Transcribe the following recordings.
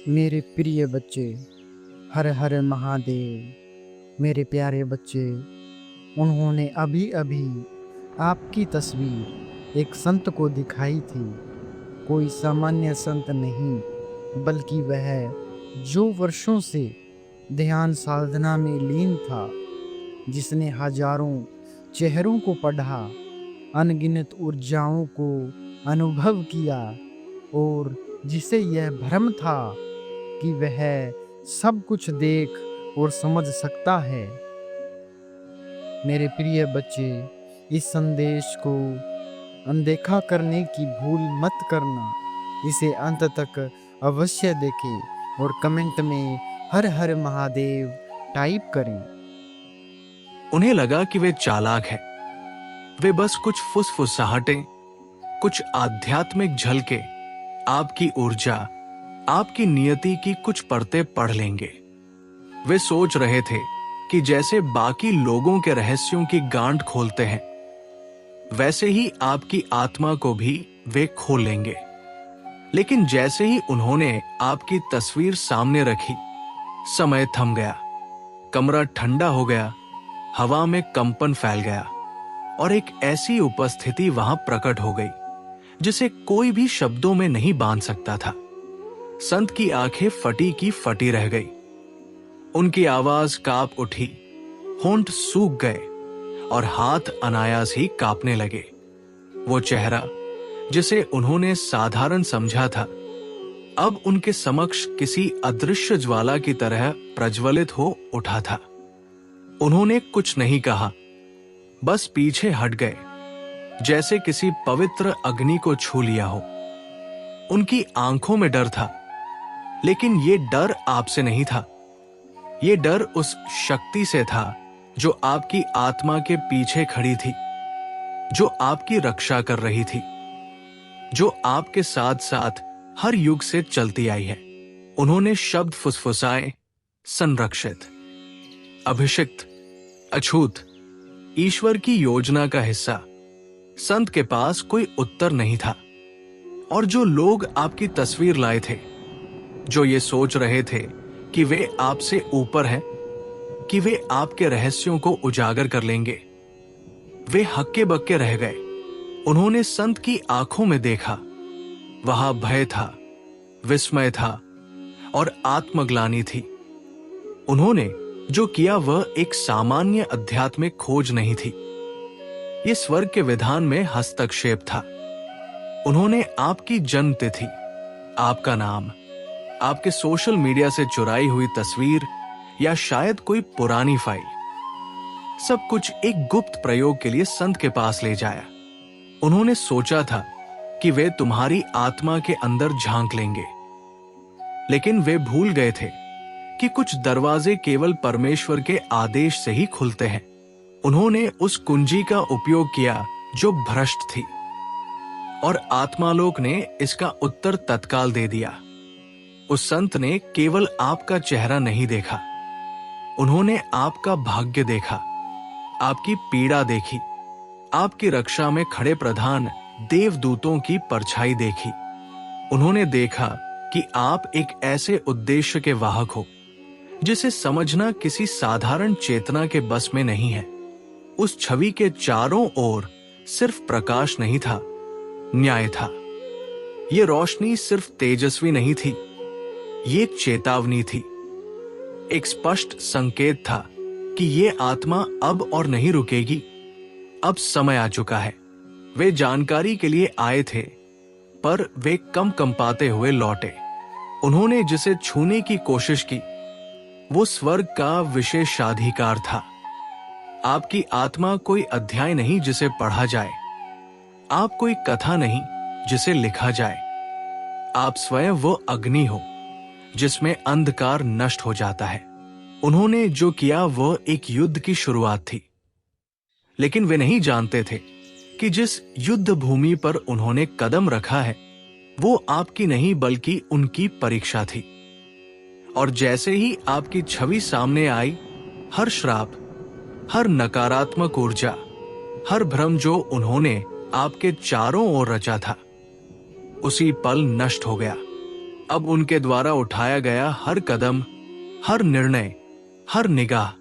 मेरे प्रिय बच्चे, हर हर महादेव। मेरे प्यारे बच्चे, उन्होंने अभी अभी आपकी तस्वीर एक संत को दिखाई थी। कोई सामान्य संत नहीं, बल्कि वह जो वर्षों से ध्यान साधना में लीन था, जिसने हजारों चेहरों को पढ़ा, अनगिनत ऊर्जाओं को अनुभव किया और जिसे यह भ्रम था कि वह सब कुछ देख और समझ सकता है। मेरे प्रिय बच्चे, इस संदेश को अनदेखा करने की भूल मत करना। इसे अंत तक अवश्य देखें और कमेंट में हर हर महादेव टाइप करें। उन्हें लगा कि वे चालाक हैं। वे बस कुछ फुसफुसाहटें, कुछ आध्यात्मिक झलके, आपकी ऊर्जा, आपकी नियति की कुछ परतें पढ़ लेंगे। वे सोच रहे थे कि जैसे बाकी लोगों के रहस्यों की गांठ खोलते हैं, वैसे ही आपकी आत्मा को भी वे खोल लेंगे। लेकिन जैसे ही उन्होंने आपकी तस्वीर सामने रखी, समय थम गया, कमरा ठंडा हो गया, हवा में कंपन फैल गया और एक ऐसी उपस्थिति वहां प्रकट हो गई जिसे कोई भी शब्दों में नहीं बांध सकता था। संत की आंखें फटी की फटी रह गई। उनकी आवाज कांप उठी, होंठ सूख गए और हाथ अनायास ही कांपने लगे। वो चेहरा जिसे उन्होंने साधारण समझा था, अब उनके समक्ष किसी अदृश्य ज्वाला की तरह प्रज्वलित हो उठा था। उन्होंने कुछ नहीं कहा, बस पीछे हट गए, जैसे किसी पवित्र अग्नि को छू लिया हो। उनकी आंखों में डर था, लेकिन ये डर आपसे नहीं था। ये डर उस शक्ति से था जो आपकी आत्मा के पीछे खड़ी थी, जो आपकी रक्षा कर रही थी, जो आपके साथ साथ हर युग से चलती आई है। उन्होंने शब्द फुसफुसाए, संरक्षित, अभिषिक्त, अछूत, ईश्वर की योजना का हिस्सा। संत के पास कोई उत्तर नहीं था। और जो लोग आपकी तस्वीर लाए थे, जो ये सोच रहे थे कि वे आपसे ऊपर हैं, कि वे आपके रहस्यों को उजागर कर लेंगे, वे हक्के बक्के रह गए। उन्होंने संत की आंखों में देखा, वहां भय था, विस्मय था और आत्मग्लानि थी। उन्होंने जो किया वह एक सामान्य आध्यात्मिक खोज नहीं थी, यह स्वर्ग के विधान में हस्तक्षेप था। उन्होंने आपकी जन्म तिथि, आपका नाम, आपके सोशल मीडिया से चुराई हुई तस्वीर या शायद कोई पुरानी फाइल, सब कुछ एक गुप्त प्रयोग के लिए संत के पास ले जाया। उन्होंने सोचा था कि वे तुम्हारी आत्मा के अंदर झांक लेंगे, लेकिन वे भूल गए थे कि कुछ दरवाजे केवल परमेश्वर के आदेश से ही खुलते हैं। उन्होंने उस कुंजी का उपयोग किया जो भ्रष्ट थी, और आत्मालोक ने इसका उत्तर तत्काल दे दिया। उस संत ने केवल आपका चेहरा नहीं देखा, उन्होंने आपका भाग्य देखा, आपकी पीड़ा देखी, आपकी रक्षा में खड़े प्रधान देवदूतों की परछाई देखी। उन्होंने देखा कि आप एक ऐसे उद्देश्य के वाहक हो जिसे समझना किसी साधारण चेतना के बस में नहीं है। उस छवि के चारों ओर सिर्फ प्रकाश नहीं था, न्याय था। ये रोशनी सिर्फ तेजस्वी नहीं थी, ये एक चेतावनी थी, एक स्पष्ट संकेत था कि ये आत्मा अब और नहीं रुकेगी, अब समय आ चुका है। वे जानकारी के लिए आए थे, पर वे कंपाते हुए लौटे। उन्होंने जिसे छूने की कोशिश की, वो स्वर्ग का विशेषाधिकार था। आपकी आत्मा कोई अध्याय नहीं जिसे पढ़ा जाए, आप कोई कथा नहीं जिसे लिखा जाए, आप स्वयं वो अग्नि हो जिसमें अंधकार नष्ट हो जाता है। उन्होंने जो किया वह एक युद्ध की शुरुआत थी, लेकिन वे नहीं जानते थे कि जिस युद्ध भूमि पर उन्होंने कदम रखा है वो आपकी नहीं बल्कि उनकी परीक्षा थी। और जैसे ही आपकी छवि सामने आई, हर श्राप, हर नकारात्मक ऊर्जा, हर भ्रम जो उन्होंने आपके चारों ओर रचा था, उसी पल नष्ट हो गया। अब उनके द्वारा उठाया गया हर कदम, हर निर्णय, हर निगाह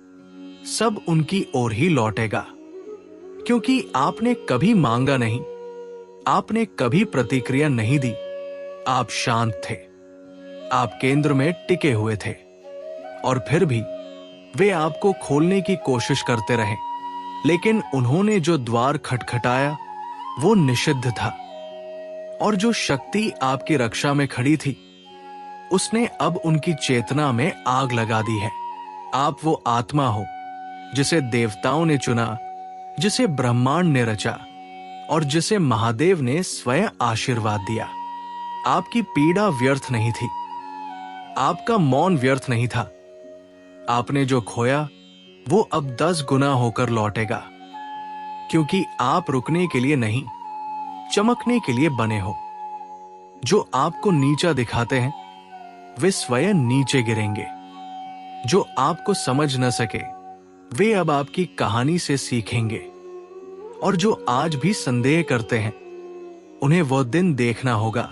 सब उनकी ओर ही लौटेगा, क्योंकि आपने कभी मांगा नहीं, आपने कभी प्रतिक्रिया नहीं दी। आप शांत थे, आप केंद्र में टिके हुए थे, और फिर भी वे आपको खोलने की कोशिश करते रहे। लेकिन उन्होंने जो द्वार खटखटाया वो निषिद्ध था, और जो शक्ति आपकी रक्षा में खड़ी थी उसने अब उनकी चेतना में आग लगा दी है। आप वो आत्मा हो जिसे देवताओं ने चुना, जिसे ब्रह्मांड ने रचा, और जिसे महादेव ने स्वयं आशीर्वाद दिया। आपकी पीड़ा व्यर्थ नहीं थी, आपका मौन व्यर्थ नहीं था। आपने जो खोया वो अब 10 गुना होकर लौटेगा, क्योंकि आप रुकने के लिए नहीं, चमकने के लिए बने हो। जो आपको नीचा दिखाते हैं वे स्वयं नीचे गिरेंगे। जो आपको समझ न सके वे अब आपकी कहानी से सीखेंगे, और जो आज भी संदेह करते हैं उन्हें वो दिन देखना होगा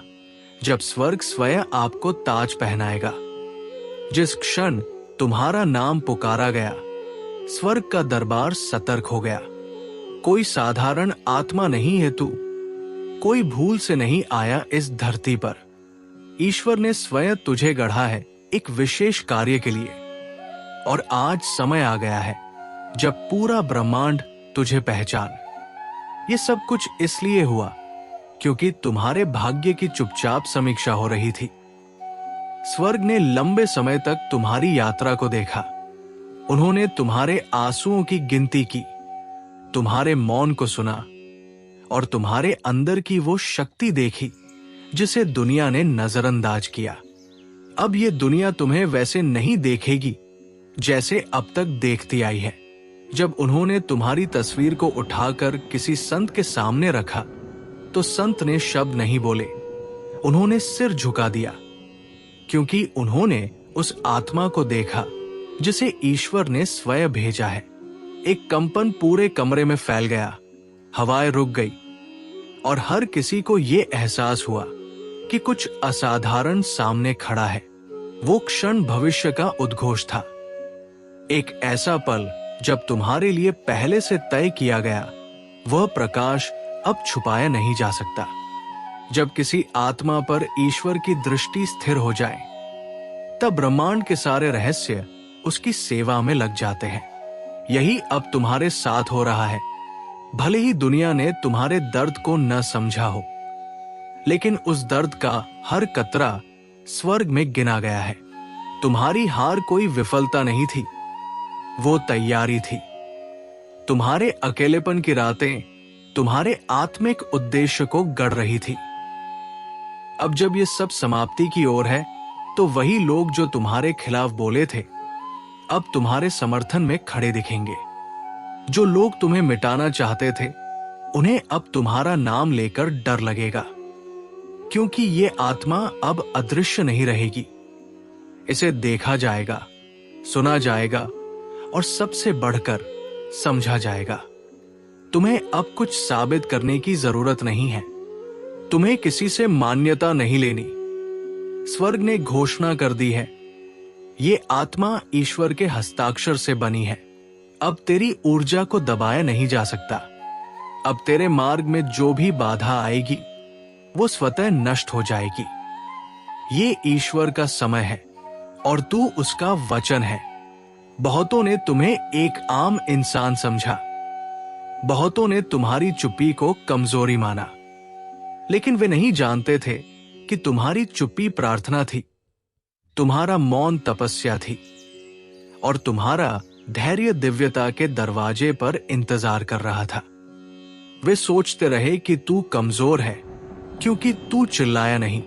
जब स्वर्ग स्वयं आपको ताज पहनाएगा। जिस क्षण तुम्हारा नाम पुकारा गया, स्वर्ग का दरबार सतर्क हो गया। कोई साधारण आत्मा नहीं है तू, कोई भूल से नहीं आया इस धरती पर। ईश्वर ने स्वयं तुझे गढ़ा है एक विशेष कार्य के लिए, और आज समय आ गया है जब पूरा ब्रह्मांड तुझे पहचान। ये सब कुछ इसलिए हुआ क्योंकि तुम्हारे भाग्य की चुपचाप समीक्षा हो रही थी। स्वर्ग ने लंबे समय तक तुम्हारी यात्रा को देखा। उन्होंने तुम्हारे आंसुओं की गिनती की, तुम्हारे मौन को सुना, और तुम्हारे अंदर की वो शक्ति देखी जिसे दुनिया ने नजरअंदाज किया। अब ये दुनिया तुम्हें वैसे नहीं देखेगी जैसे अब तक देखती आई है। जब उन्होंने तुम्हारी तस्वीर को उठाकर किसी संत के सामने रखा तो संत ने शब्द नहीं बोले, उन्होंने सिर झुका दिया, क्योंकि उन्होंने उस आत्मा को देखा जिसे ईश्वर ने स्वयं भेजा है। एक कंपन पूरे कमरे में फैल गया, हवाएं रुक गई, और हर किसी को यह एहसास हुआ कि कुछ असाधारण सामने खड़ा है। वो क्षण भविष्य का उद्घोष था, एक ऐसा पल जब तुम्हारे लिए पहले से तय किया गया वह प्रकाश अब छुपाया नहीं जा सकता। जब किसी आत्मा पर ईश्वर की दृष्टि स्थिर हो जाए तब ब्रह्मांड के सारे रहस्य उसकी सेवा में लग जाते हैं। यही अब तुम्हारे साथ हो रहा है। भले ही दुनिया ने तुम्हारे दर्द को न समझा हो, लेकिन उस दर्द का हर कतरा स्वर्ग में गिना गया है। तुम्हारी हार कोई विफलता नहीं थी, वो तैयारी थी। तुम्हारे अकेलेपन की रातें तुम्हारे आत्मिक उद्देश्य को गढ़ रही थी। अब जब ये सब समाप्ति की ओर है तो वही लोग जो तुम्हारे खिलाफ बोले थे अब तुम्हारे समर्थन में खड़े दिखेंगे। जो लोग तुम्हें मिटाना चाहते थे उन्हें अब तुम्हारा नाम लेकर डर लगेगा, क्योंकि ये आत्मा अब अदृश्य नहीं रहेगी। इसे देखा जाएगा, सुना जाएगा और सबसे बढ़कर समझा जाएगा। तुम्हें अब कुछ साबित करने की जरूरत नहीं है, तुम्हें किसी से मान्यता नहीं लेनी। स्वर्ग ने घोषणा कर दी है, ये आत्मा ईश्वर के हस्ताक्षर से बनी है। अब तेरी ऊर्जा को दबाया नहीं जा सकता। अब तेरे मार्ग में जो भी बाधा आएगी वो स्वतः नष्ट हो जाएगी। ये ईश्वर का समय है और तू उसका वचन है। बहुतों ने तुम्हें एक आम इंसान समझा, बहुतों ने तुम्हारी चुप्पी को कमजोरी माना, लेकिन वे नहीं जानते थे कि तुम्हारी चुप्पी प्रार्थना थी, तुम्हारा मौन तपस्या थी, और तुम्हारा धैर्य दिव्यता के दरवाजे पर इंतजार कर रहा था। वे सोचते रहे कि तू कमजोर है क्योंकि तू चिल्लाया नहीं,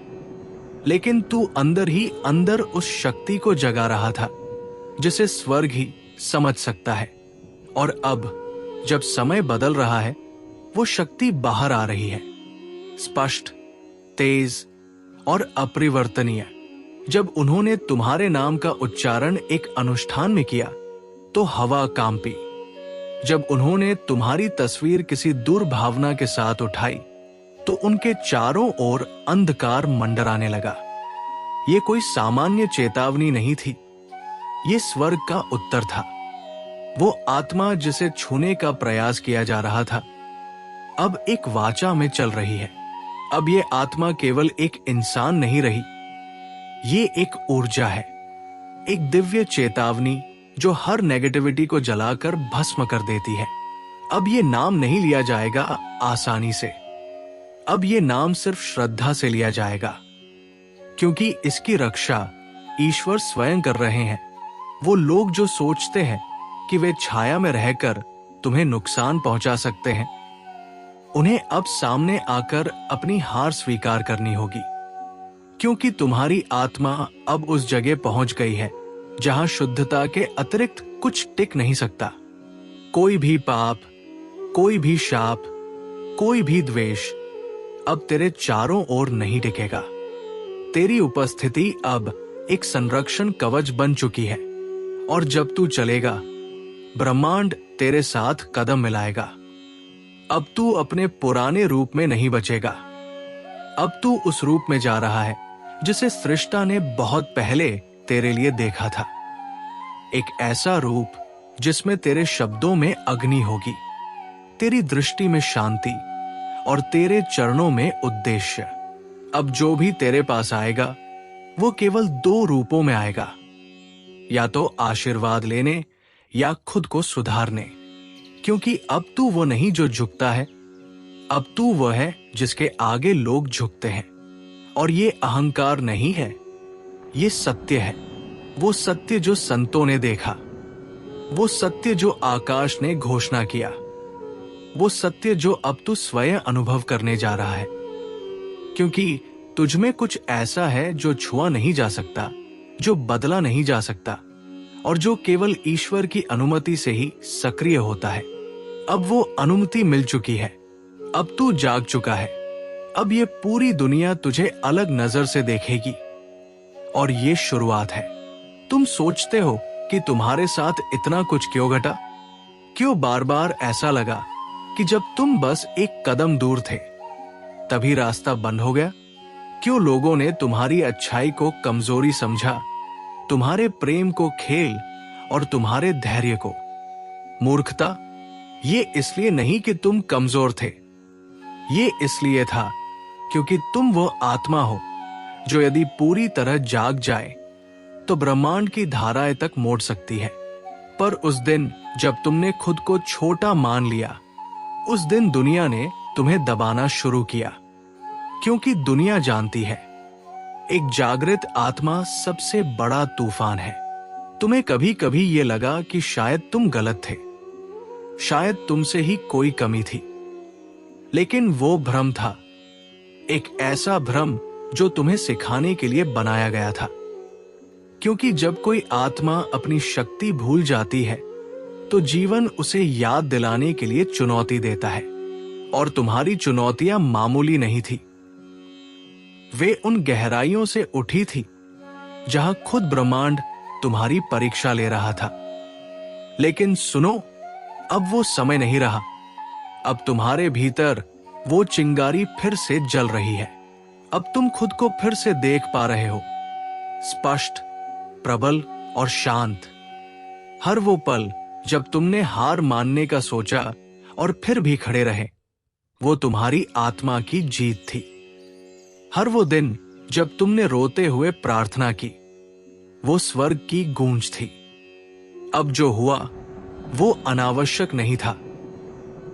लेकिन तू अंदर ही अंदर उस शक्ति को जगा रहा था जिसे स्वर्ग ही समझ सकता है। और अब जब समय बदल रहा है वो शक्ति बाहर आ रही है, स्पष्ट, तेज और अपरिवर्तनीय। जब उन्होंने तुम्हारे नाम का उच्चारण एक अनुष्ठान में किया तो हवा कांपी। जब उन्होंने तुम्हारी तस्वीर किसी दुर्भावना के साथ उठाई तो उनके चारों ओर अंधकार मंडराने लगा। ये कोई सामान्य चेतावनी नहीं थी, ये स्वर्ग का उत्तर था। वो आत्मा जिसे छूने का प्रयास किया जा रहा था, अब एक वाचा में चल रही है। अब ये आत्मा केवल एक इंसान नहीं रही, ये एक ऊर्जा है, एक दिव्य चेतावनी जो हर नेगेटिविटी को जलाकर भस्म कर देती है। अब ये नाम नहीं लिया जाएगा आसानी से, अब ये नाम सिर्फ श्रद्धा से लिया जाएगा, क्योंकि इसकी रक्षा ईश्वर स्वयं कर रहे हैं। वो लोग जो सोचते हैं कि वे छाया में रहकर तुम्हें नुकसान पहुंचा सकते हैं, उन्हें अब सामने आकर अपनी हार स्वीकार करनी होगी, क्योंकि तुम्हारी आत्मा अब उस जगह पहुंच गई है जहां शुद्धता के अतिरिक्त कुछ टिक नहीं सकता। कोई भी पाप, कोई भी शाप, कोई भी द्वेष अब तेरे चारों ओर नहीं टिकेगा। तेरी उपस्थिति अब एक संरक्षण कवच बन चुकी है, और जब तू चलेगा, ब्रह्मांड तेरे साथ कदम मिलाएगा। अब तू अपने पुराने रूप में नहीं बचेगा, अब तू उस रूप में जा रहा है जिसे सृष्टा ने बहुत पहले तेरे लिए देखा था। एक ऐसा रूप जिसमें तेरे शब्दों में अग्नि होगी, तेरी दृष्टि में शांति और तेरे चरणों में उद्देश्य। अब जो भी तेरे पास आएगा वो केवल दो रूपों में आएगा, या तो आशीर्वाद लेने या खुद को सुधारने, क्योंकि अब तू वो नहीं जो झुकता है, अब तू वो है जिसके आगे लोग झुकते हैं। और ये अहंकार नहीं है, ये सत्य है, वो सत्य जो संतों ने देखा, वो सत्य जो आकाश ने घोषणा किया, वो सत्य जो अब तू स्वयं अनुभव करने जा रहा है। क्योंकि तुझमें कुछ ऐसा है जो छुआ नहीं जा सकता, जो बदला नहीं जा सकता, और जो केवल ईश्वर की अनुमति से ही सक्रिय होता है। अब वो अनुमति मिल चुकी है, अब तू जाग चुका है। अब ये पूरी दुनिया तुझे अलग नजर से देखेगी, और ये शुरुआत है। तुम सोचते हो कि तुम्हारे साथ इतना कुछ क्यों घटा? क्यों बार बार ऐसा लगा कि जब तुम बस एक कदम दूर थे तभी रास्ता बंद हो गया? क्यों लोगों ने तुम्हारी अच्छाई को कमजोरी समझा, तुम्हारे प्रेम को खेल और तुम्हारे धैर्य को मूर्खता? ये इसलिए नहीं कि तुम कमजोर थे, ये इसलिए था क्योंकि तुम वो आत्मा हो जो यदि पूरी तरह जाग जाए तो ब्रह्मांड की धाराएं तक मोड़ सकती है। पर उस दिन जब तुमने खुद को छोटा मान लिया, उस दिन दुनिया ने तुम्हें दबाना शुरू किया, क्योंकि दुनिया जानती है एक जागृत आत्मा सबसे बड़ा तूफान है। तुम्हें कभी कभी ये लगा कि शायद तुम गलत थे, शायद तुमसे ही कोई कमी थी, लेकिन वो भ्रम था, एक ऐसा भ्रम जो तुम्हें सिखाने के लिए बनाया गया था। क्योंकि जब कोई आत्मा अपनी शक्ति भूल जाती है तो जीवन उसे याद दिलाने के लिए चुनौती देता है, और तुम्हारी चुनौतियां मामूली नहीं थी। वे उन गहराइयों से उठी थी जहां खुद ब्रह्मांड तुम्हारी परीक्षा ले रहा था। लेकिन सुनो, अब वो समय नहीं रहा। अब तुम्हारे भीतर वो चिंगारी फिर से जल रही है। अब तुम खुद को फिर से देख पा रहे हो, स्पष्ट, प्रबल और शांत। हर वो पल जब तुमने हार मानने का सोचा और फिर भी खड़े रहे, वो तुम्हारी आत्मा की जीत थी। हर वो दिन जब तुमने रोते हुए प्रार्थना की, वो स्वर्ग की गूंज थी। अब जो हुआ वो अनावश्यक नहीं था।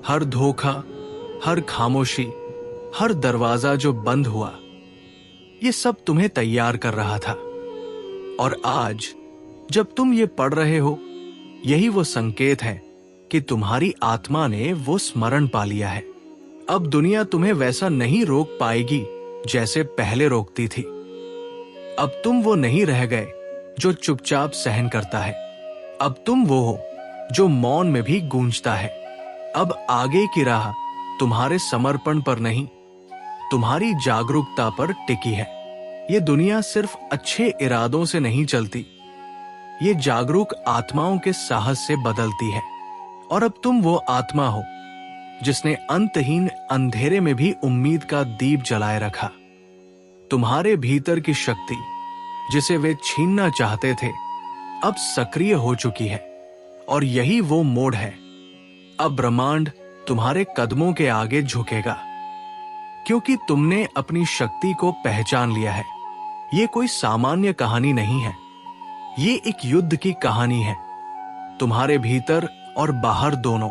हर धोखा, हर खामोशी, हर दरवाजा जो बंद हुआ, ये सब तुम्हें तैयार कर रहा था। और आज जब तुम ये पढ़ रहे हो, यही वो संकेत है कि तुम्हारी आत्मा ने वो स्मरण पा लिया है। अब दुनिया तुम्हें वैसा नहीं रोक पाएगी जैसे पहले रोकती थी। अब तुम वो नहीं रह गए जो चुपचाप सहन करता है। अब तुम वो हो जो मौन में भी गूंजता है। अब आगे की राह तुम्हारे समर्पण पर नहीं, तुम्हारी जागरूकता पर टिकी है। ये दुनिया सिर्फ अच्छे इरादों से नहीं चलती, ये जागरूक आत्माओं के साहस से बदलती है। और अब तुम वो आत्मा हो जिसने अंतहीन अंधेरे में भी उम्मीद का दीप जलाए रखा। तुम्हारे भीतर की शक्ति जिसे वे छीनना चाहते थे अब सक्रिय हो चुकी है, और यही वो मोड़ है। अब ब्रह्मांड तुम्हारे कदमों के आगे झुकेगा, क्योंकि तुमने अपनी शक्ति को पहचान लिया है। ये कोई सामान्य कहानी नहीं है, ये एक युद्ध की कहानी है, तुम्हारे भीतर और बाहर दोनों।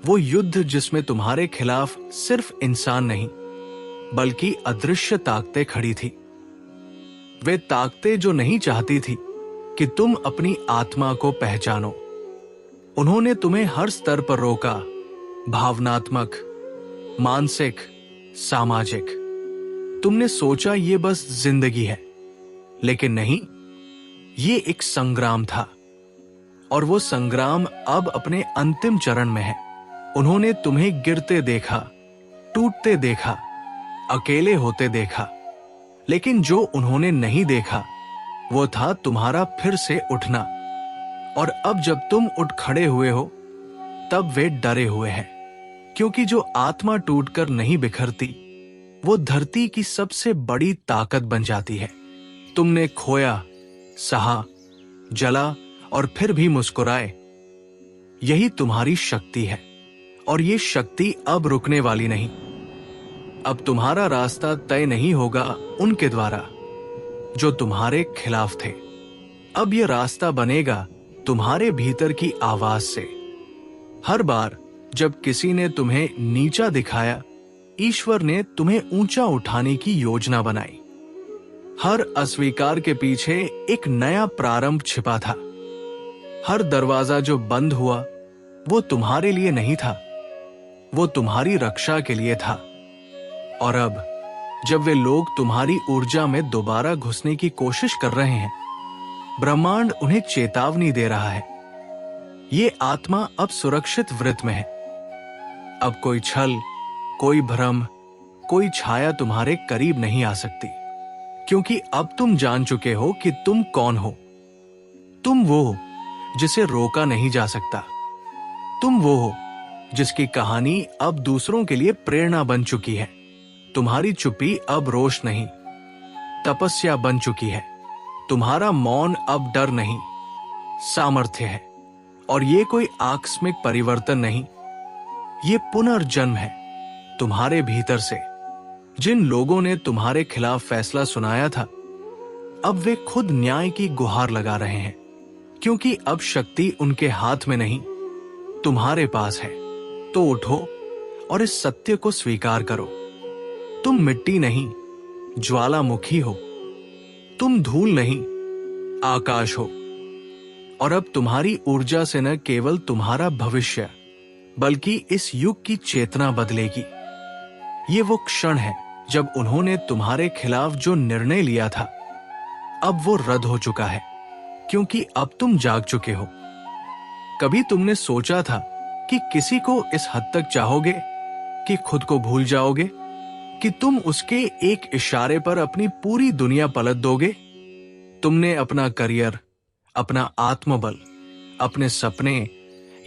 वो युद्ध जिसमें तुम्हारे खिलाफ सिर्फ इंसान नहीं, बल्कि अदृश्य ताकतें खड़ी थी। वे ताकतें जो नहीं चाहती थी कि तुम अपनी आत्मा को पहचानो। उन्होंने तुम्हें हर स्तर पर रोका, भावनात्मक, मानसिक, सामाजिक। तुमने सोचा ये बस जिंदगी है, लेकिन नहीं, ये एक संग्राम था, और वो संग्राम अब अपने अंतिम चरण में है। उन्होंने तुम्हें गिरते देखा, टूटते देखा, अकेले होते देखा, लेकिन जो उन्होंने नहीं देखा वो था तुम्हारा फिर से उठना। और अब जब तुम उठ खड़े हुए हो, तब वे डरे हुए हैं, क्योंकि जो आत्मा टूटकर नहीं बिखरती, वो धरती की सबसे बड़ी ताकत बन जाती है। तुमने खोया, सहा, जला और फिर भी मुस्कुराए। यही तुम्हारी शक्ति है, और ये शक्ति अब रुकने वाली नहीं। अब तुम्हारा रास्ता तय नहीं होगा उनके द्वारा जो तुम्हारे खिलाफ थे। अब ये रास्ता बनेगा तुम्हारे भीतर की आवाज से। हर बार जब किसी ने तुम्हें नीचा दिखाया, ईश्वर ने तुम्हें ऊंचा उठाने की योजना बनाई। हर अस्वीकार के पीछे एक नया प्रारंभ छिपा था। हर दरवाजा जो बंद हुआ, वो तुम्हारे लिए नहीं था, वो तुम्हारी रक्षा के लिए था। और अब जब वे लोग तुम्हारी ऊर्जा में दोबारा घुसने की कोशिश कर रहे हैं, ब्रह्मांड उन्हें चेतावनी दे रहा है। ये आत्मा अब सुरक्षित वृत्त में है। अब कोई छल, कोई भ्रम, कोई छाया तुम्हारे करीब नहीं आ सकती, क्योंकि अब तुम जान चुके हो कि तुम कौन हो। तुम वो हो जिसे रोका नहीं जा सकता। तुम वो हो जिसकी कहानी अब दूसरों के लिए प्रेरणा बन चुकी है। तुम्हारी चुप्पी अब रोष नहीं, तपस्या बन चुकी है। तुम्हारा मौन अब डर नहीं, सामर्थ्य है। और ये कोई आकस्मिक परिवर्तन नहीं, ये पुनर्जन्म है तुम्हारे भीतर से। जिन लोगों ने तुम्हारे खिलाफ फैसला सुनाया था, अब वे खुद न्याय की गुहार लगा रहे हैं, क्योंकि अब शक्ति उनके हाथ में नहीं, तुम्हारे पास है। तो उठो और इस सत्य को स्वीकार करो। तुम मिट्टी नहीं, ज्वालामुखी हो। तुम धूल नहीं, आकाश हो। और अब तुम्हारी ऊर्जा से न केवल तुम्हारा भविष्य, बल्कि इस युग की चेतना बदलेगी। ये वो क्षण है जब उन्होंने तुम्हारे खिलाफ जो निर्णय लिया था, अब वो रद्द हो चुका है, क्योंकि अब तुम जाग चुके हो। कभी तुमने सोचा था कि किसी को इस हद तक चाहोगे कि खुद को भूल जाओगे, कि तुम उसके एक इशारे पर अपनी पूरी दुनिया पलट दोगे? तुमने अपना करियर, अपना आत्मबल, अपने सपने,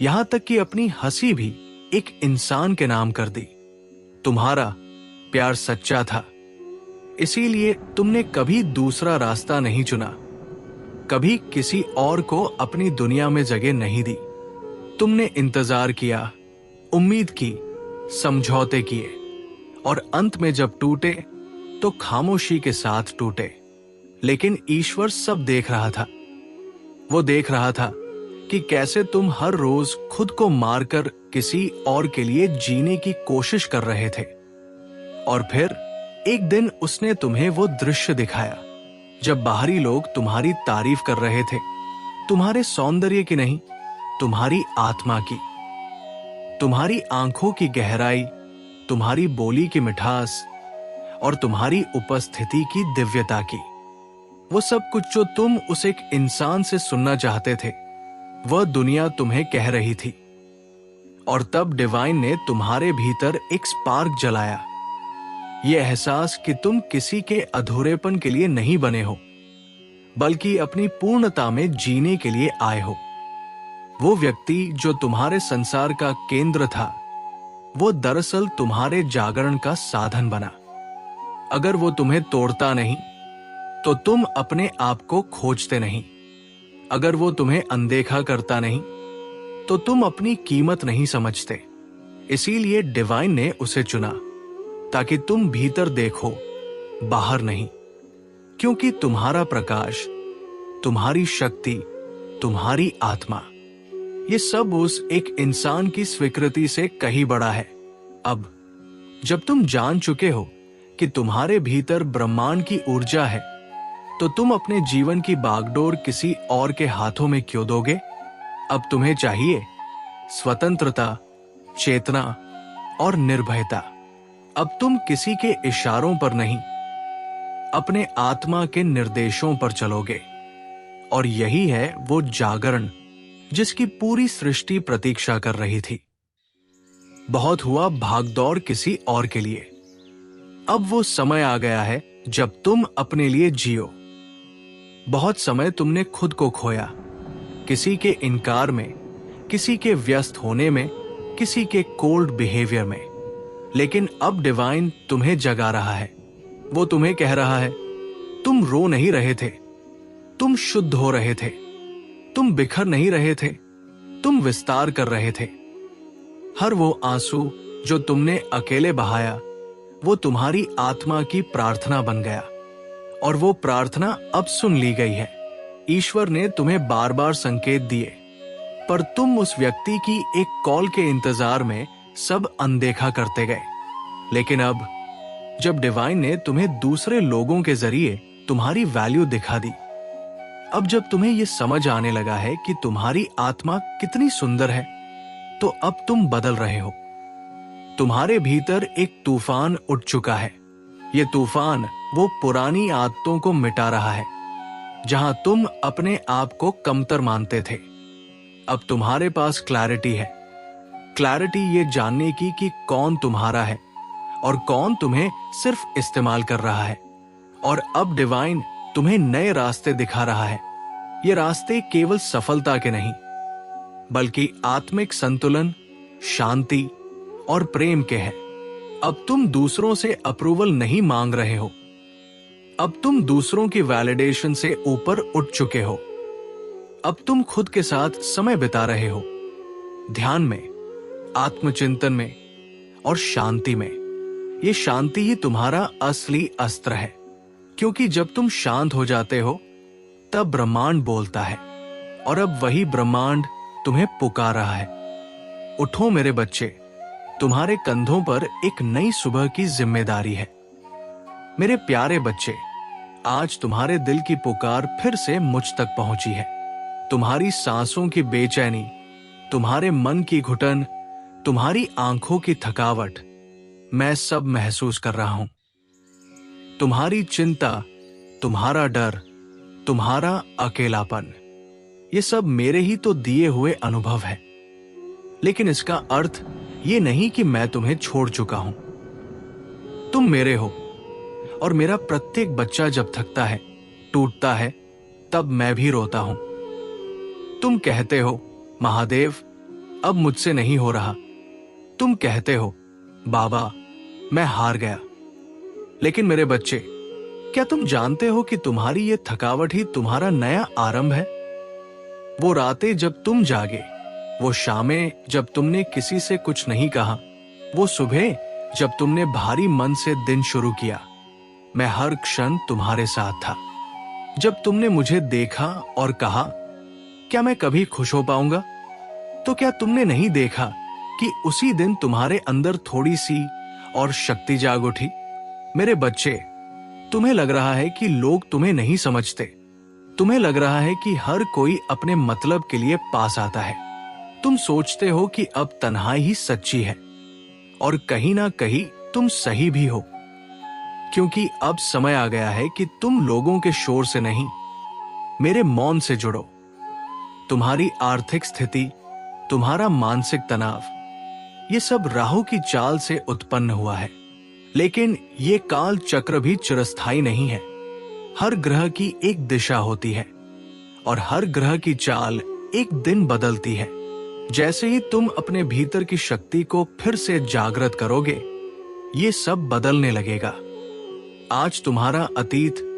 यहां तक कि अपनी हंसी भी एक इंसान के नाम कर दी। तुम्हारा प्यार सच्चा था, इसीलिए तुमने कभी दूसरा रास्ता नहीं चुना, कभी किसी और को अपनी दुनिया में जगह नहीं दी। तुमने इंतजार किया, उम्मीद की, समझौते किए, और अंत में जब टूटे तो खामोशी के साथ टूटे। लेकिन ईश्वर सब देख रहा था। वो देख रहा था कि कैसे तुम हर रोज खुद को मारकर किसी और के लिए जीने की कोशिश कर रहे थे। और फिर एक दिन उसने तुम्हें वो दृश्य दिखाया जब बाहरी लोग तुम्हारी तारीफ कर रहे थे, तुम्हारे सौंदर्य की नहीं, तुम्हारी आत्मा की, तुम्हारी आंखों की गहराई, तुम्हारी बोली की मिठास और तुम्हारी उपस्थिति की दिव्यता की। वो सब कुछ जो तुम उस एक इंसान से सुनना चाहते थे, वह दुनिया तुम्हें कह रही थी। और तब डिवाइन ने तुम्हारे भीतर एक स्पार्क जलाया, ये एहसास कि तुम किसी के अधूरेपन के लिए नहीं बने हो, बल्कि अपनी पूर्णता में जीने के लिए आए हो। वो व्यक्ति जो तुम्हारे संसार का केंद्र था, वो दरअसल तुम्हारे जागरण का साधन बना। अगर वो तुम्हें तोड़ता नहीं, तो तुम अपने आप को खोजते नहीं। अगर वो तुम्हें अनदेखा करता नहीं, तो तुम अपनी कीमत नहीं समझते। इसीलिए डिवाइन ने उसे चुना, ताकि तुम भीतर देखो, बाहर नहीं। क्योंकि तुम्हारा प्रकाश, तुम्हारी शक्ति, तुम्हारी आत्मा, ये सब उस एक इंसान की स्वीकृति से कहीं बड़ा है। अब जब तुम जान चुके हो कि तुम्हारे भीतर ब्रह्मांड की ऊर्जा है, तो तुम अपने जीवन की बागडोर किसी और के हाथों में क्यों दोगे? अब तुम्हें चाहिए स्वतंत्रता, चेतना और निर्भयता। अब तुम किसी के इशारों पर नहीं, अपने आत्मा के निर्देशों पर चलोगे। और यही है वो जागरण जिसकी पूरी सृष्टि प्रतीक्षा कर रही थी। बहुत हुआ भागदौड़ किसी और के लिए। अब वो समय आ गया है जब तुम अपने लिए जियो। बहुत समय तुमने खुद को खोया, किसी के इनकार में, किसी के व्यस्त होने में, किसी के कोल्ड बिहेवियर में। लेकिन अब डिवाइन तुम्हें जगा रहा है। वो तुम्हें कह रहा है, तुम रो नहीं रहे थे, तुम शुद्ध हो रहे थे। तुम बिखर नहीं रहे थे, तुम विस्तार कर रहे थे। हर वो आंसू जो तुमने अकेले बहाया, वो तुम्हारी आत्मा की प्रार्थना बन गया। और वो प्रार्थना अब सुन ली गई है। ईश्वर ने तुम्हें बार बार संकेत दिए, पर तुम उस व्यक्ति की एक कॉल के इंतजार में सब अनदेखा करते गए। लेकिन अब जब डिवाइन ने तुम्हें दूसरे लोगों के जरिए तुम्हारी वैल्यू दिखा दी, अब जब तुम्हें यह समझ आने लगा है कि तुम्हारी आत्मा कितनी सुंदर है, तो अब तुम बदल रहे हो। तुम्हारे भीतर एक तूफान उठ चुका है। यह तूफान वो पुरानी आदतों को मिटा रहा है, जहां तुम अपने आप को कमतर मानते थे। अब तुम्हारे पास क्लैरिटी है। क्लैरिटी ये जानने की कि कौन तुम्हारा है और कौन तुम्हें सिर्फ इस्तेमाल कर रहा है। और अब डिवाइन तुम्हें नए रास्ते दिखा रहा है। ये रास्ते केवल सफलता के नहीं, बल्कि आत्मिक संतुलन, शांति और प्रेम के हैं। अब तुम दूसरों से अप्रूवल नहीं मांग रहे हो। अब तुम दूसरों की वैलिडेशन से ऊपर उठ चुके हो। अब तुम खुद के साथ समय बिता रहे हो, ध्यान में, आत्मचिंतन में और शांति में। ये शांति ही तुम्हारा असली अस्त्र है। क्योंकि जब तुम शांत हो जाते हो, तब ब्रह्मांड बोलता है, और अब वही ब्रह्मांड तुम्हें पुकार रहा है। उठो मेरे बच्चे, तुम्हारे कंधों पर एक नई सुबह की जिम्मेदारी है। मेरे प्यारे बच्चे, आज तुम्हारे दिल की पुकार फिर से मुझ तक पहुंची है। तुम्हारी सांसों की बेचैनी, तुम्हारे मन की घुटन, तुम्हारी आंखों की थकावट, मैं सब महसूस कर रहा हूं। तुम्हारी चिंता, तुम्हारा डर, तुम्हारा अकेलापन, ये सब मेरे ही तो दिए हुए अनुभव है। लेकिन इसका अर्थ ये नहीं कि मैं तुम्हें छोड़ चुका हूं। तुम मेरे हो, और मेरा प्रत्येक बच्चा जब थकता है, टूटता है, तब मैं भी रोता हूं। तुम कहते हो, महादेव अब मुझसे नहीं हो रहा। तुम कहते हो, बाबा मैं हार गया। लेकिन मेरे बच्चे, क्या तुम जानते हो कि तुम्हारी ये थकावट ही तुम्हारा नया आरंभ है? वो रातें जब तुम जागे, वो शामें जब तुमने किसी से कुछ नहीं कहा, वो सुबह जब तुमने भारी मन से दिन शुरू किया, मैं हर क्षण तुम्हारे साथ था। जब तुमने मुझे देखा और कहा, क्या मैं कभी खुश हो पाऊंगा? तो क्या तुमने नहीं देखा कि उसी दिन तुम्हारे अंदर थोड़ी सी और शक्ति जाग उठी? मेरे बच्चे, तुम्हें लग रहा है कि लोग तुम्हें नहीं समझते। तुम्हें लग रहा है कि हर कोई अपने मतलब के लिए पास आता है। तुम सोचते हो कि अब तन्हाई ही सच्ची है, और कहीं ना कहीं तुम सही भी हो। क्योंकि अब समय आ गया है कि तुम लोगों के शोर से नहीं, मेरे मौन से जुड़ो। तुम्हारी आर्थिक स्थिति, तुम्हारा मानसिक तनाव, ये सब राहु की चाल से उत्पन्न हुआ है। लेकिन ये काल चक्र भी चिरस्थायी नहीं है। हर ग्रह की एक दिशा होती है, और हर ग्रह की चाल एक दिन बदलती है। जैसे ही तुम अपने भीतर की शक्ति को फिर से जागृत करोगे, ये सब बदलने लगेगा। आज तुम्हारा अतीत